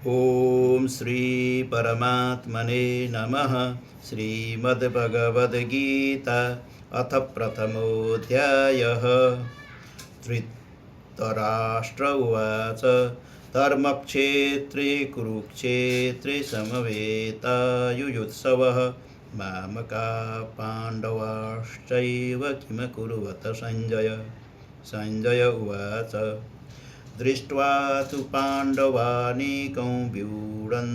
ओम श्री परमात्मने नमः। श्रीमद्भगवद्गीता अथ प्रथमोऽध्यायः। धृतराष्ट्र उवाच धर्मक्षेत्रे कुरुक्षेत्रे समवेतायुयुत्सवः मामका पाण्डवाश्चैव किम कुर्वत संजय उवाच दृष्ट्वा तु पाण्डवानीकं व्यूढं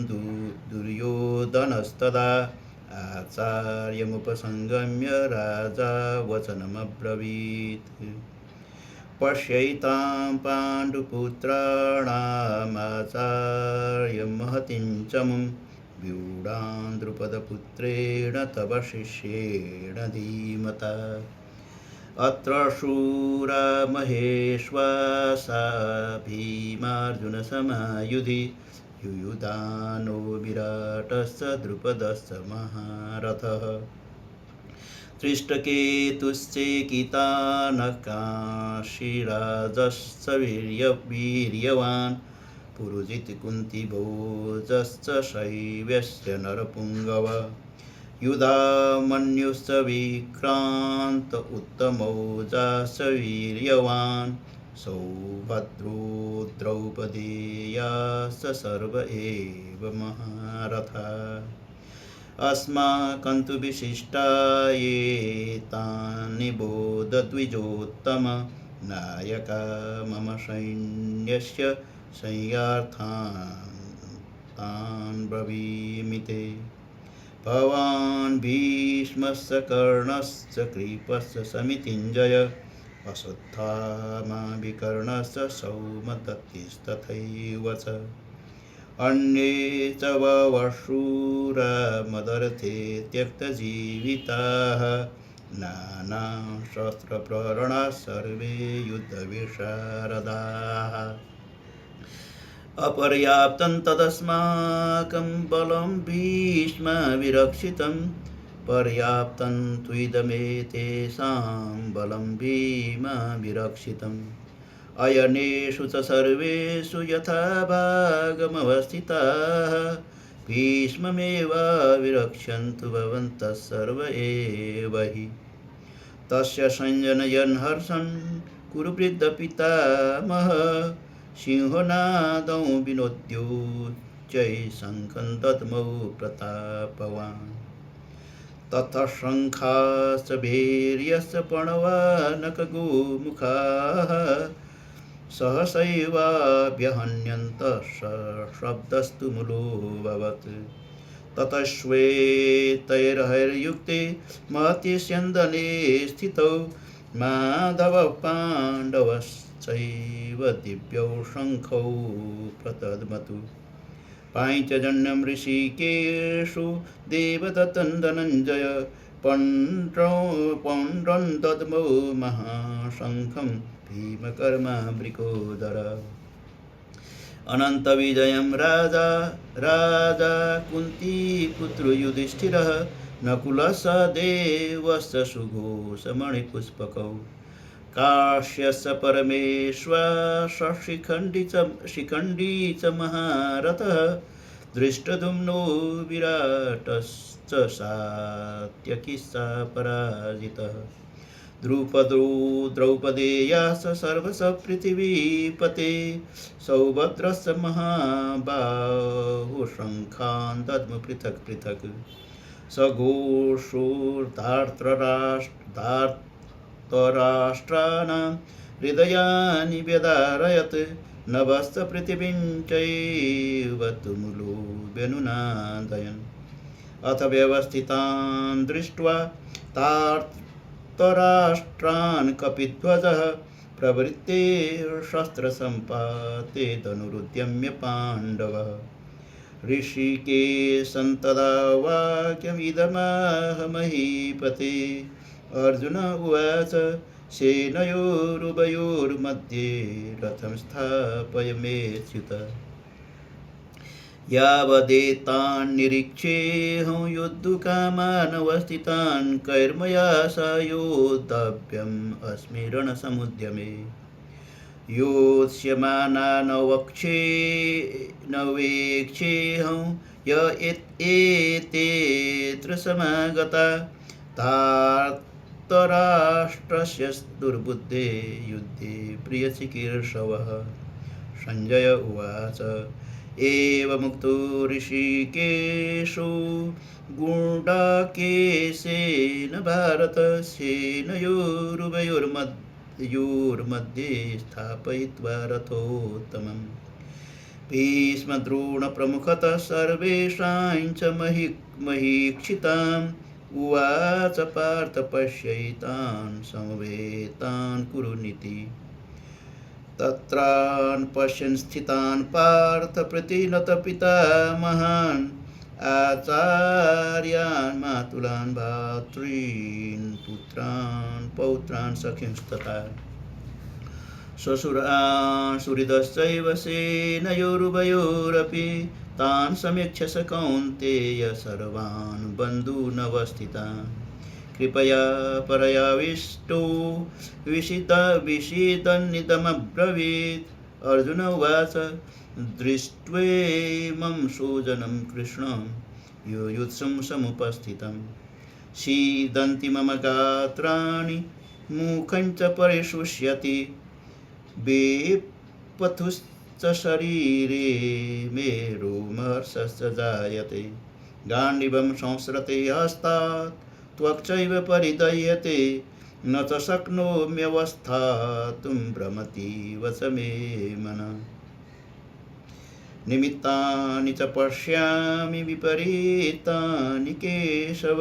दुर्योधनस्तदा आचार्यमुपसंगम्य राजा वचनमब्रवीत्। पश्यैतां पाण्डुपुत्राणामाचार्यमहतीं च मुं व्यूढां द्रुपदपुत्रेण तव शिष्येण धीमता। अत्र शूरा महेश्वासा भीमार्जुनसमायुधि युयुधानो विराटश्च द्रुपदश्च महारथः। धृष्टकेतुश्चेकितानकाशीराजश्च वीर्यवान् पुरुजित् कुन्तीभोजश्च शैव्यश्च नरपुङ्गव। युधामन्युश्च विक्रान्त उत्तमौजाश्च वीर्यवान् सौभद्रो द्रौपदेयाश्च सर्व एव महारथा। अस्माकं तु विशिष्टा ये तानि बोध द्विजोत्तम नायका मम सैन्यस्य संयार्थान् ब्रवीमि ते। भवान् भीष्मश्च कर्णश्च कृपश्च समितिञ्जय अश्वत्थामा विकर्णश्च सौमदत्तिस्तथैव च। अन्ये च ववशूरा मदर्थे त्यक्तजीविताः नानाशस्त्रप्रहरणाः सर्वे युद्धविशारदाः। अपर्याप्तं तदस्माकं बलं भीष्मविरक्षितं पर्याप्तं त्विदमेतेषां बलं भीमविरक्षितम्। अयनेषु च सर्वेषु यथा भागमवस्थिताः भीष्ममेव विरक्षन्तु भवन्तः सर्व एव हि। तस्य संजनयन् हर्षन् कुरुवृद्धपितामहः सिंहनादं विनोद्योच्चैः शङ्खं दद्मौ प्रतापवान्। ततः शङ्खाश्च भैर्यश्च पणवानकगोमुखाः सहसैवाभ्यहन्यन्तः शब्दस्तु मूलोऽभवत्। ततः श्वेतैर्हैर्युक्ते महति स्यन्दने स्थितौ माधवः पाण्डवश्चैव दिव्यौ शङ्खौ प्रतद्मतु। पाञ्चजन्यं ऋषिकेशो देवदत्तं धनञ्जय पौण्ड्रं दद्मौ महाशङ्खं भीमकर्मावृकोदर। अनन्तविजयं राजा कुन्तीपुत्रो युधिष्ठिरः नकुलसहदेवश्च सुघोषमणिपुष्पकौ काश्यश्च परमेश्वर शिखण्डी च महारथः दृष्टद्युम्नो विराटश्च सात्यकिश्च पराजितः। द्रुपदो द्रौपदेयाश्च सर्वशः पृथिवीपते सौभद्रश्च महाबाहो शङ्खान् दद्म पृथक् पृथक्। सघोषोर्धार्तराष्ट्राणां हृदयानि व्यदारयत् नभश्च पृथिवीं चैव तुमुलो व्यनुनादयन्। अथ व्यवस्थितान् दृष्ट्वा धार्तराष्ट्रान् कपिध्वजः प्रवृत्ते शस्त्रसम्पाते धनुरुद्यम्य पाण्डवः। ऋषिकेशं तदा वाक्यमिदमाह महीपते। अर्जुन उवाच सेनयोरुभयोर्मध्ये रथं स्थापय मेच्युत। यावदेतान् निरीक्षेऽहं योद्धुकामानवस्थितान् कैर्मया सायोद्धव्यम् अस्मि रणसमुद्यमे। योत्स्यमाना न वक्षे न वेक्षेऽहं य एतेऽत्र समागता धार्तराष्ट्रस्य दुर्बुद्धे युद्धे प्रियचिकीर्षवः। संजय उवाच एवमुक्तो ऋषिकेशो गुडाकेशेन भारत सेनयोरुभयोर्मध्ये स्थापयित्वा रथोत्तमम्। भीष्मद्रोणप्रमुखतः सर्वेषां च महीक्षिताम् उवाच पार्थ पश्यैतान् समवेतान् कुरुनीति। तत्रान् पश्यन् स्थितान् पार्थ प्रतिनत पितामहान् आचार्यान् मातुलान् भ्रातॄन् पुत्रान् पौत्रान् सखींस्तथा श्वशुरान् सुहृदश्चैव सेनयोरुभयोरपि तान् समीक्ष्य स कौन्तेय सर्वान् बन्धूनवस्थितान् कृपया परयाविष्टो विषीदन्निदमब्रवीत्। अर्जुन उवाच दृष्ट्वेमं सुजनं कृष्णं युयुत्सुं समुपस्थितं सीदन्ति मम गात्राणि मुखं च परिशुष्यति बेपथुश्च शरीरे मे रोमहर्षश्च जायते गाण्डीवं संसृते हस्तात् त्वक्चैव परिदह्यते न च शक्नोम्यवस्थातुं भ्रमतीव च मे मनः निमित्तानि च पश्यामि विपरीतानि केशव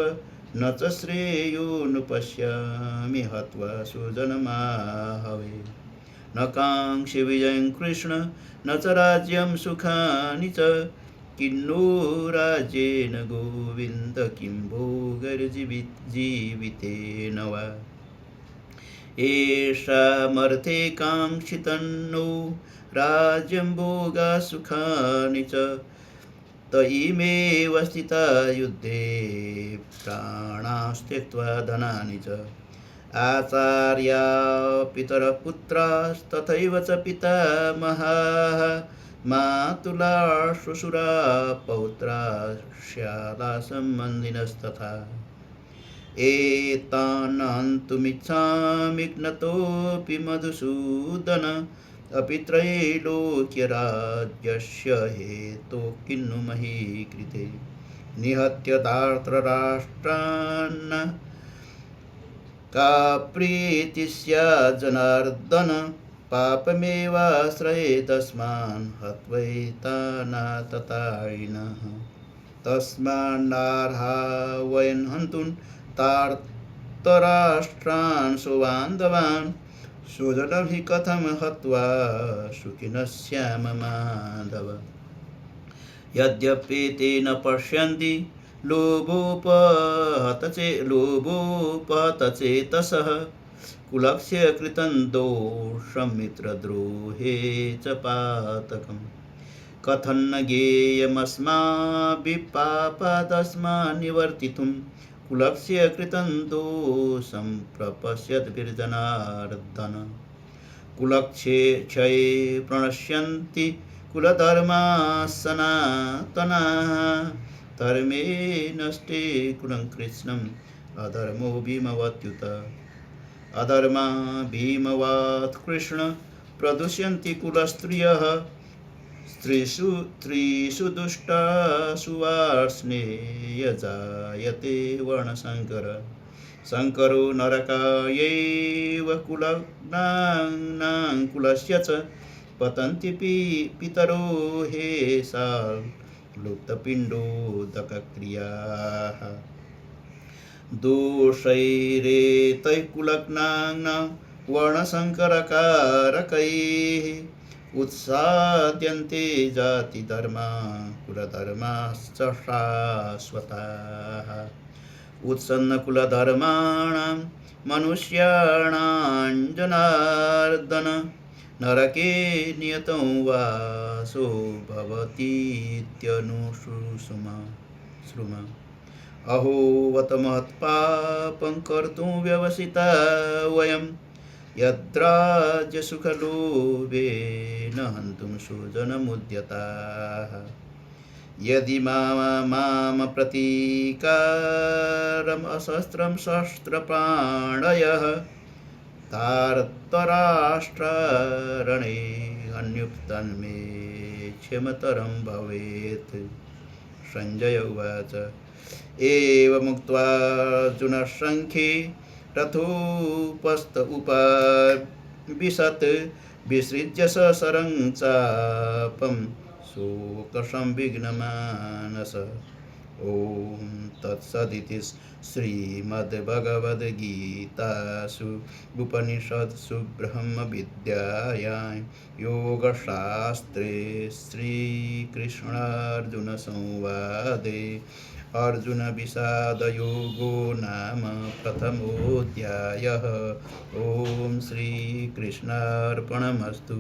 न च श्रेयोनुपश्यामि हत्वा सुजनमाहवे न काङ्क्षे विजयं कृष्ण न च राज्यं सुखानि च किन्नो राज्येन गोविन्द किं भोगैर्जीवितेन वा येषामर्थे काङ्क्षितन्नो राज्यं भोगा सुखानि च तयिमेव स्थिता युद्धे प्राणास्त्यक्त्वा धनानि च आचार्या पितरः पुत्रास्तथैव च पितामहाः मातुला श्वशुरा पौत्रा श्याला सम्बन्धिनस्तथा एतान् हन्तुमिच्छामि घ्नतोऽपि मधुसूदन अपि त्रैलोक्यराज्यस्य हेतोः किन्नु मही कृते निहत्य धार्तराष्ट्रान् का प्रीतिः स्यात् जनार्दन पापमेवाश्रये तस्मान् हत्वैतानाततायिनः तस्मान्नार्हा वयं हन्तुं धार्तराष्ट्रान् सुबान्धवान् सुजनं हि कथं हत्वा सुखिनः स्याम माधव यद्यपि न पश्यन्ति लोभोपहत चेतसः कुलस्य कृतं दोषं मित्रद्रोहे च पातकम् कथं न ज्ञेयमस्माभिः पापादस्मान् निवर्तितुं कुलस्य कृतं दोषं प्रपश्यद्भिर्जनार्दन कुलक्षये प्रणश्यन्ति कुलधर्माः सनातनाः धर्मे नष्टे कुलं कृष्णम् अधर्मो भीमवत्युत अधर्मा भीमवात् कृष्ण प्रदुष्यन्ति कुलस्त्रियः स्त्रीषु दुष्टासु वार्ष्णेय जायते वर्णशङ्कर शङ्करो नरकायैव कुलग्नां कुलस्य च पतन्ति पितरो हेषा लुप्तपिण्डोदकक्रियाः दोषैरेतैः कुलग्नां वर्णशङ्करकारकैः उत्साद्यन्ते जातिधर्मा कुलधर्माश्च शाश्वताः उत्सन्नकुलधर्माणां मनुष्याणां जनार्दन नरके नियतं वासो भवतीत्यनुश्रुमा अहो वत महत्पापं कर्तुं व्यवसिता वयं यद्राज्यसुखलोभेन हन्तुं सुजनमुद्यताः यदि मां प्रतीकारम् अशस्त्रं शस्त्रपाणयः तारतराष्ट्ररणे अन्युक्तन्मे क्षमतरं भवेत्। सञ्जय उवाच एवमुक्त्वा अर्जुनः सङ्ख्ये रथोपस्थ उपाविशत् विसृज्य सशरं चापं शोकसंविघ्नमानस। ॐ तत्सदिति श्रीमद्भगवद्गीतासु उपनिषत्सु ब्रह्मविद्यायां योगशास्त्रे श्रीकृष्णार्जुनसंवादे अर्जुनविषादयोगो नाम प्रथमोऽध्यायः। ॐ श्रीकृष्णार्पणमस्तु।